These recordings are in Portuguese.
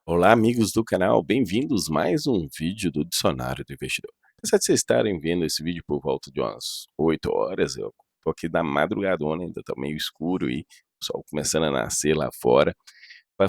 Olá, amigos do canal, bem-vindos mais um vídeo do Dicionário do Investidor. Apesar de vocês estarem vendo esse vídeo por volta de umas 8 horas, eu tô aqui na madrugadona, ainda tá meio escuro e o sol começando a nascer lá fora, para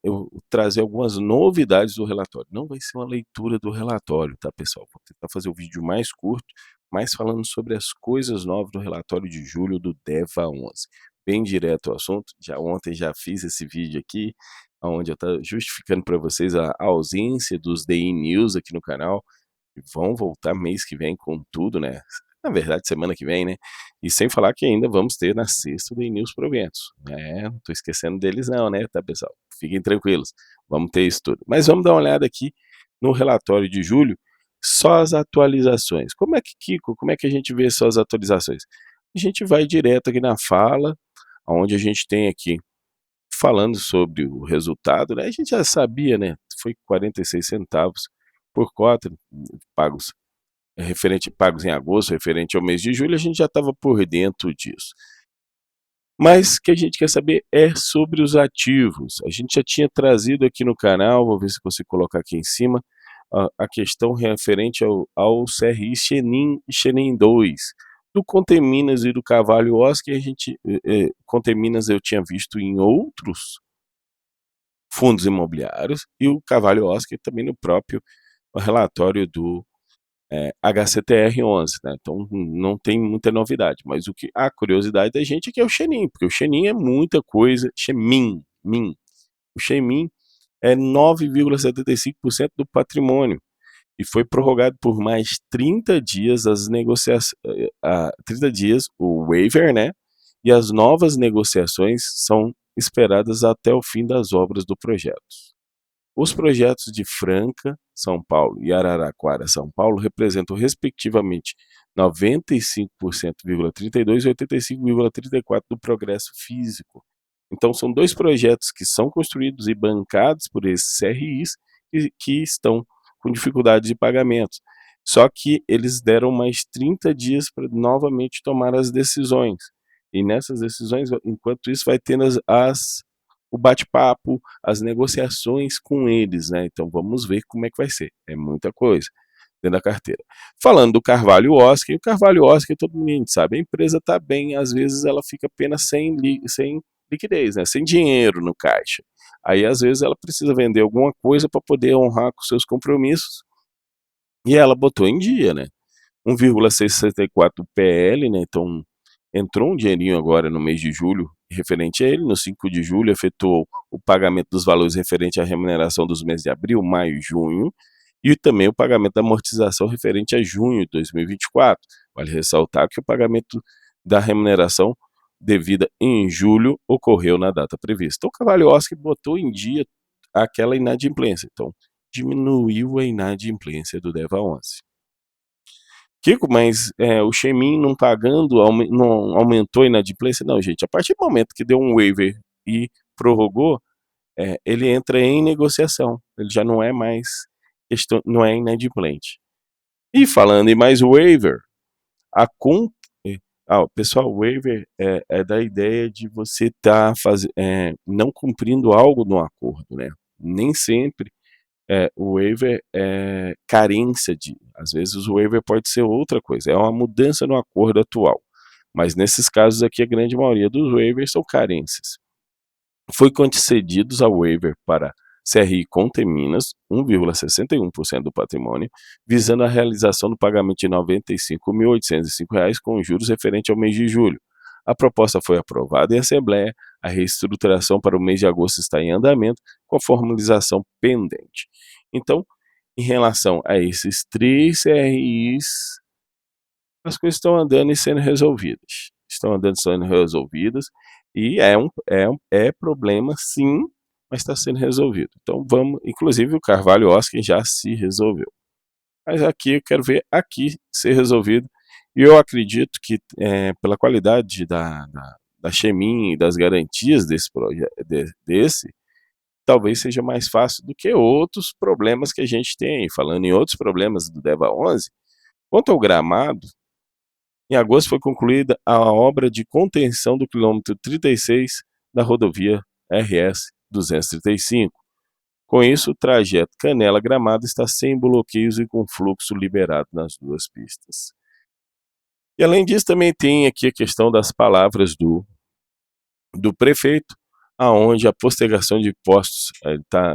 eu trazer algumas novidades do relatório. Não vai ser uma leitura do relatório, tá, pessoal? Vou tentar fazer o vídeo mais curto, mais falando sobre as coisas novas do relatório de julho do DEVA 11. Bem direto ao assunto, ontem já fiz esse vídeo aqui, onde eu estou justificando para vocês a ausência dos DI News aqui no canal, que vão voltar mês que vem com tudo, né? Na verdade, semana que vem, né? E sem falar que ainda vamos ter na sexta o DI News pro Ventos. Não tô esquecendo deles não, né, tá, pessoal? Fiquem tranquilos, vamos ter isso tudo. Mas vamos dar uma olhada aqui no relatório de julho, só as atualizações. Como é que, Kiko, como é que a gente vê só as atualizações? A gente vai direto aqui na fala, onde a gente tem aqui falando sobre o resultado, né, a gente já sabia, né, foi 46 centavos por cota, pagos pagos em agosto, referente ao mês de julho, a gente já estava por dentro disso. Mas o que a gente quer saber é sobre os ativos. A gente já tinha trazido aqui no canal, vou ver se consigo colocar aqui em cima, a questão referente ao CRI Chenin e Chenin 2. Do Conteminas e do Carvalho Oscar, a gente, Conteminas eu tinha visto em outros fundos imobiliários, e o Carvalho Oscar também no próprio relatório do HCTR11, né? Então não tem muita novidade, mas o que a curiosidade da gente é que é o Chenin, porque o Chenin é muita coisa, o Chemin é 9,75% do patrimônio e foi prorrogado por mais 30 dias as negociações, 30 dias o waiver, né? E as novas negociações são esperadas até o fim das obras do projeto. Os projetos de Franca, São Paulo e Araraquara, São Paulo, representam respectivamente 95,32% e 85,34% do progresso físico. Então, são dois projetos que são construídos e bancados por esses CRIs e que estão com dificuldade de pagamento. Só que eles deram mais 30 dias para novamente tomar as decisões. E nessas decisões, enquanto isso, vai tendo o bate-papo, as negociações com eles, né? Então vamos ver como é que vai ser. É muita coisa dentro da carteira. Falando do Carvalho Oscar, o Carvalho Oscar, todo mundo sabe, a empresa está bem, às vezes ela fica apenas sem liquidez, né? Sem dinheiro no caixa. Aí às vezes ela precisa vender alguma coisa para poder honrar com seus compromissos. E ela botou em dia, né? 1,64 PL, né? Então entrou um dinheirinho agora no mês de julho referente a ele. No 5 de julho efetuou o pagamento dos valores referente à remuneração dos meses de abril, maio e junho, e também o pagamento da amortização referente a junho de 2024. Vale ressaltar que o pagamento da remuneração devida em julho ocorreu na data prevista. Então o Carvalho Oscar botou em dia aquela inadimplência. Então diminuiu a inadimplência do DEVA 11. Kiko, mas o Shemin não pagando, não aumentou a inadimplência? Não, gente. A partir do momento que deu um waiver e prorrogou, ele entra em negociação. Ele já não é mais não é inadimplente. E falando em mais waiver, a con... pessoal, o waiver é da ideia de você estar não cumprindo algo no acordo, né? Nem sempre o waiver é carência de. Às vezes o waiver pode ser outra coisa, é uma mudança no acordo atual. Mas nesses casos aqui, a grande maioria dos waivers são carências. Foi concedidos a waiver para CRI Conteminas, 1,61% do patrimônio, visando a realização do pagamento de R$ 95.805 com juros referente ao mês de julho. A proposta foi aprovada em Assembleia, a reestruturação para o mês de agosto está em andamento, com a formalização pendente. Então, em relação a esses três CRIs, as coisas estão andando e sendo resolvidas. Estão andando e sendo resolvidas, e é problema sim, mas está sendo resolvido. Então vamos, inclusive o Carvalho Oscar já se resolveu. Mas aqui eu quero ver aqui ser resolvido, e eu acredito que pela qualidade da Chemin e das garantias desse projeto, talvez seja mais fácil do que outros problemas que a gente tem. Falando em outros problemas do DEVA 11, quanto ao gramado, em agosto foi concluída a obra de contenção do quilômetro 36 da rodovia RS 235. Com isso, o trajeto Canela-Gramado está sem bloqueios e com fluxo liberado nas duas pistas. E além disso, também tem aqui a questão das palavras do prefeito, aonde a postergação de impostos,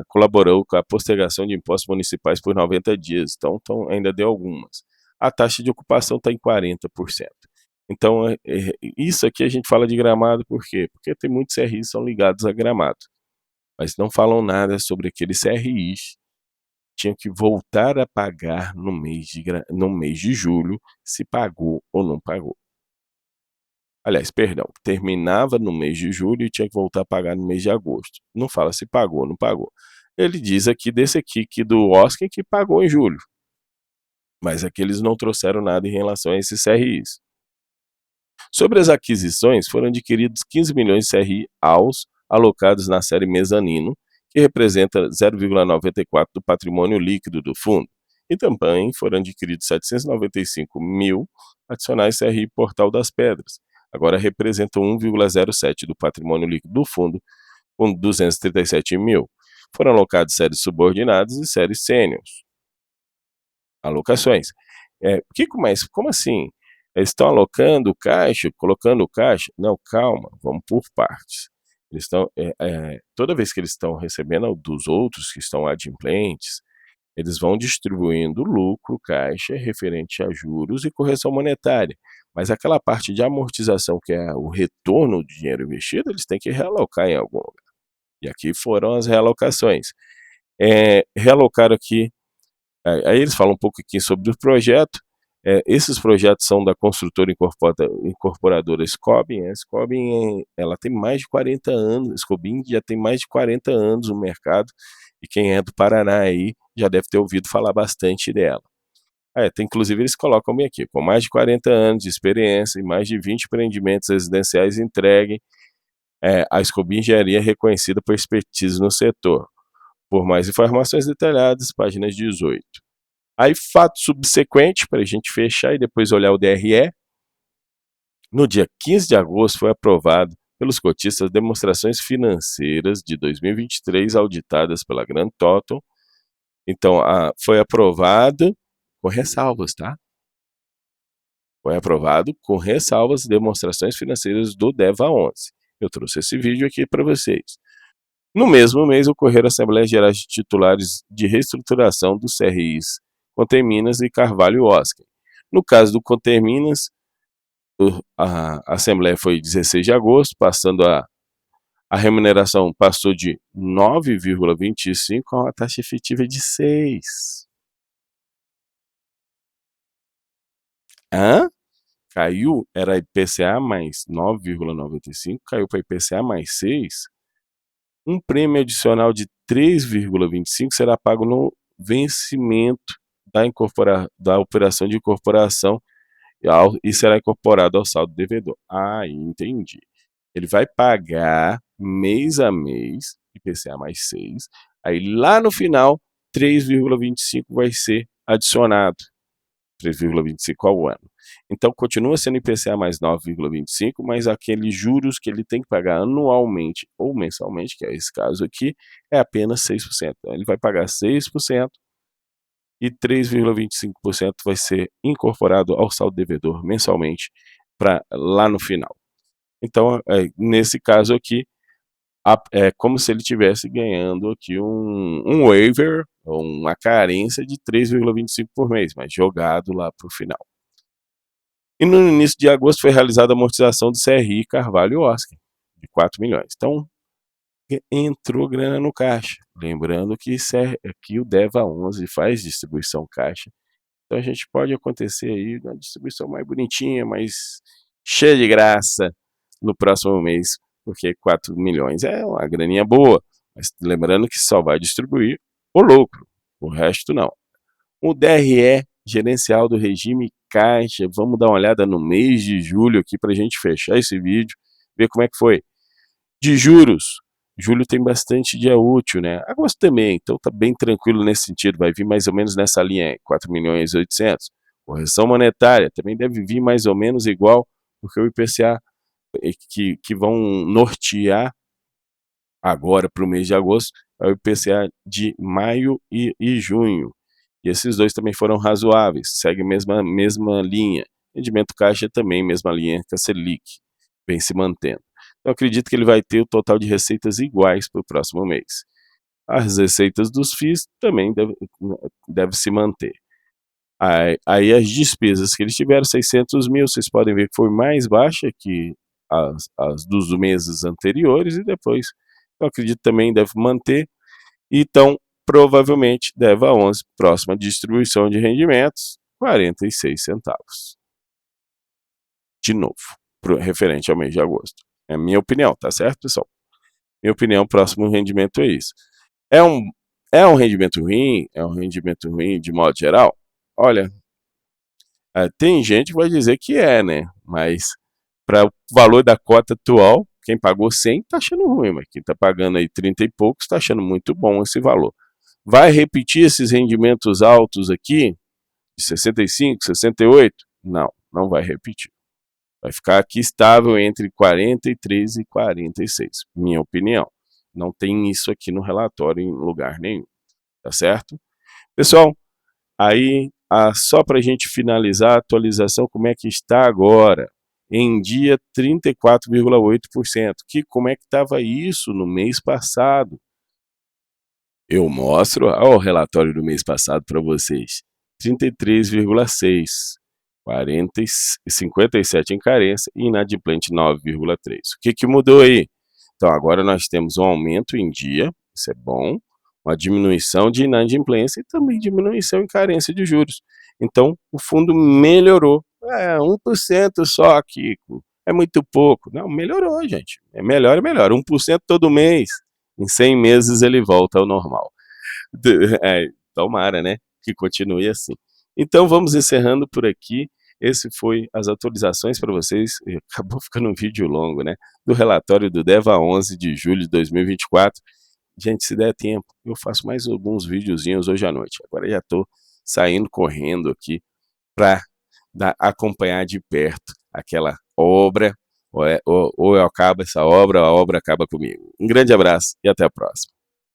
colaborou com a postergação de impostos municipais por 90 dias, então ainda deu algumas. A taxa de ocupação está em 40%. Então, isso aqui a gente fala de Gramado por quê? Porque tem muitos CRIs que são ligados a Gramado, mas não falam nada sobre aqueles CRIs que tinham que voltar a pagar no mês de julho, se pagou ou não pagou. Aliás, perdão, terminava no mês de julho e tinha que voltar a pagar no mês de agosto. Não fala se pagou ou não pagou. Ele diz aqui desse aqui, que do Oscar, que pagou em julho. Mas aqui eles não trouxeram nada em relação a esses CRIs. Sobre as aquisições, foram adquiridos 15 milhões de CRI AUS alocados na série mezanino, que representa 0,94% do patrimônio líquido do fundo. E também foram adquiridos 795 mil adicionais CRI Portal das Pedras. Agora representam 1,07% do patrimônio líquido do fundo, com 237 mil. Foram alocados séries subordinadas e séries sêniors. Alocações. Como assim? Eles estão alocando caixa, colocando caixa? Não, calma, vamos por partes. Eles estão, toda vez que eles estão recebendo dos outros que estão adimplentes, eles vão distribuindo lucro, caixa, referente a juros e correção monetária. Mas aquela parte de amortização, que é o retorno do dinheiro investido, eles têm que realocar em algum lugar. E aqui foram as realocações. Realocaram aqui, aí eles falam um pouco aqui sobre o projeto. Esses projetos são da construtora incorporadora Scobin. A Scobin, ela tem mais de 40 anos, Scobin já tem mais de 40 anos no mercado, e quem é do Paraná aí já deve ter ouvido falar bastante dela. Inclusive eles colocam bem aqui, com mais de 40 anos de experiência e mais de 20 empreendimentos residenciais entregues, a Scobin Engenharia é reconhecida por expertise no setor. Por mais informações detalhadas, páginas 18. Aí, fato subsequente, para a gente fechar e depois olhar o DRE. No dia 15 de agosto foi aprovado pelos cotistas demonstrações financeiras de 2023 auditadas pela Grant Thornton. Então, foi aprovado com ressalvas, tá? Foi aprovado com ressalvas demonstrações financeiras do DEVA 11. Eu trouxe esse vídeo aqui para vocês. No mesmo mês, ocorreram Assembleias Gerais de Titulares de Reestruturação dos CRIs Conterminas e Carvalho Oscar. No caso do Conterminas, a Assembleia foi 16 de agosto, passando a remuneração passou de 9,25 a uma taxa efetiva de 6. Caiu, era IPCA mais 9,95, caiu para IPCA mais 6. Um prêmio adicional de 3,25 será pago no vencimento da operação de incorporação e será incorporado ao saldo devedor. Entendi. Ele vai pagar mês a mês, IPCA mais 6, aí lá no final, 3,25 vai ser adicionado, 3,25 ao ano. Então, continua sendo IPCA mais 9,25, mas aqueles juros que ele tem que pagar anualmente ou mensalmente, que é esse caso aqui, é apenas 6%. Então, ele vai pagar 6%, e 3,25% vai ser incorporado ao saldo devedor mensalmente para lá no final. Então, nesse caso aqui, é como se ele estivesse ganhando aqui um waiver, uma carência de 3,25 por mês, mas jogado lá para o final. E no início de agosto foi realizada a amortização do CRI Carvalho Oscar, de 4 milhões. Então, entrou grana no caixa. Lembrando que aqui o DEVA 11 faz distribuição caixa. Então a gente pode acontecer aí uma distribuição mais bonitinha, mais cheia de graça no próximo mês, porque 4 milhões é uma graninha boa. Mas lembrando que só vai distribuir o lucro, o resto não. O DRE gerencial do regime caixa, vamos dar uma olhada no mês de julho aqui para a gente fechar esse vídeo, ver como é que foi. De juros, julho tem bastante dia útil, né? Agosto também, então tá bem tranquilo nesse sentido, vai vir mais ou menos nessa linha, 4 milhões e 800. Correção monetária também deve vir mais ou menos igual, porque o IPCA que vão nortear agora para o mês de agosto é o IPCA de maio e junho. E esses dois também foram razoáveis, segue a mesma linha. Rendimento caixa também, mesma linha que a Selic, vem se mantendo. Então, acredito que ele vai ter o total de receitas iguais para o próximo mês. As receitas dos FIIs também deve se manter. Aí as despesas que eles tiveram, 600 mil, vocês podem ver que foi mais baixa que as dos meses anteriores, e depois, eu acredito também deve manter. Então, provavelmente deve a 11, próxima distribuição de rendimentos, 46 centavos. De novo, referente ao mês de agosto. É a minha opinião, tá certo, pessoal? Minha opinião, próximo rendimento é isso. É um rendimento ruim? É um rendimento ruim de modo geral? Olha, tem gente que vai dizer que né? Mas para o valor da cota atual, quem pagou 100 está achando ruim, mas quem está pagando aí 30 e poucos está achando muito bom esse valor. Vai repetir esses rendimentos altos aqui, de 65, 68? Não, não vai repetir. Vai ficar aqui estável entre 43 e 46, minha opinião. Não tem isso aqui no relatório em lugar nenhum, tá certo? Pessoal, aí só para a gente finalizar a atualização, como é que está agora? Em dia 34,8%. Como é que estava isso no mês passado? Eu mostro o relatório do mês passado para vocês. 33,6%. 57 em carência e inadimplente 9,3. O que mudou aí? Então agora nós temos um aumento em dia, isso é bom, uma diminuição de inadimplência e também diminuição em carência de juros. Então o fundo melhorou. 1% só, Kiko. É muito pouco. Não, melhorou, gente. É melhor. 1% todo mês. Em 100 meses ele volta ao normal. Tomara, né? Que continue assim. Então vamos encerrando por aqui. Esse foi as atualizações para vocês. Acabou ficando um vídeo longo, né? Do relatório do DEVA 11 de julho de 2024. Gente, se der tempo, eu faço mais alguns videozinhos hoje à noite. Agora já estou saindo correndo aqui para acompanhar de perto aquela obra. Ou eu acabo essa obra, ou a obra acaba comigo. Um grande abraço e até a próxima.